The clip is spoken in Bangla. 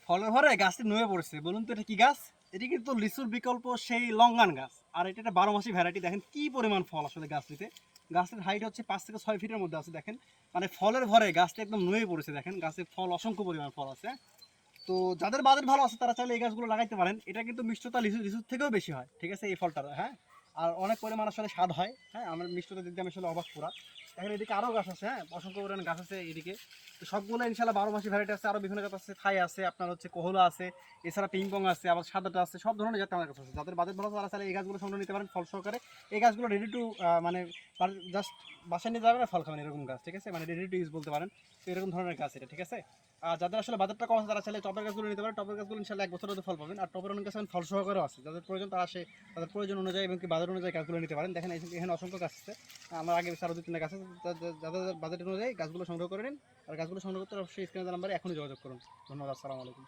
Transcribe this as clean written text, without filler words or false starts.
ফলের ঘরে গাছটি নুয়ে পড়েছে, বলুন তো এটা কি গাছ? এটি কিন্তু লিচুর বিকল্প সেই লঙ্গান গাছ। আর এটা একটা 12 মাসি ভ্যারাইটি। দেখেন কি পরিমাণ ফল আসলে গাছটিতে। গাছের হাইট হচ্ছে 5 থেকে 6 ফিটের মধ্যে আছে। দেখেন মানে ফলের ভরে গাছটা একদম নুয়ে পড়েছে। দেখেন গাছে ফল অসংখ্য পরিমাণ ফল আছে। তো যাদের বাজেট ভালো আছে তারা চাইলে এই গাছগুলো লাগাইতে পারেন। এটা কিন্তু মিষ্টতা লিচুর থেকেও বেশি হয়, ঠিক আছে এই ফলটা, হ্যাঁ। আর অনেক পরিমাণ আসলে স্বাদ হয়, হ্যাঁ। আমার মিষ্টতার দিক দিয়ে আমি আসলে অবাক পুরা। দেখেন এদিকে আরও গাছ আছে, হ্যাঁ, অসংখ্য পরিমাণ গাছ আছে এদিকে। তো সবগুলো ইনশাল্লাহ 12 মাসি ভ্যারাইটি আছে, আরও বিভিন্ন জাত আছে, থাই আছে, আপনার হচ্ছে কোহলা আছে, এছাড়া পিংপং আছে, আবার সাদাটা আছে, সব ধরনের জাতের আমার কাছে আছে। যাদের বাজেট ভালো তারা চাইলে এই গাছগুলো সংগ্রহ নিতে পারেন ফল সহকারে। এই গাছগুলো রেডি টু মানে জাস্ট বাসায় নিয়ে যাবেন আর ফল খাবেন এরকম গাছ, ঠিক আছে, মানে রেডি টু ইউজ বলতে পারেন। তো এরকম ধরনের গাছ এটা, ঠিক আছে। আর যাদের আসলে বাজেটটা কম আছে তারা চাইলে টবের গাছগুলো নিতে পারেন। টবের গাছগুলো ইনশাল্লাহ 1 বছরের ফল পাবেন। আর টবের অনেক গাছ ফল সহকারেও আছে, যাদের প্রয়োজন তারা আসে তাদের প্রয়োজন অনুযায়ী এবং কি বাজেট অনুযায়ী গাছগুলো নিতে পারেন। দেখেন এখানে অসংখ্য গাছ আছে। আমার আগে আরও 2-3টা গাছ আছে। যাদের বাজেট অনুযায়ী গাছগুলো সংগ্রহ করে নিন। আর গাছগুলো সংগ্রহ করতে অবশ্যই স্ক্রিনে নাম্বারে এখনই যোগাযোগ করুন। ধন্যবাদ। আসসালামু আলাইকুম।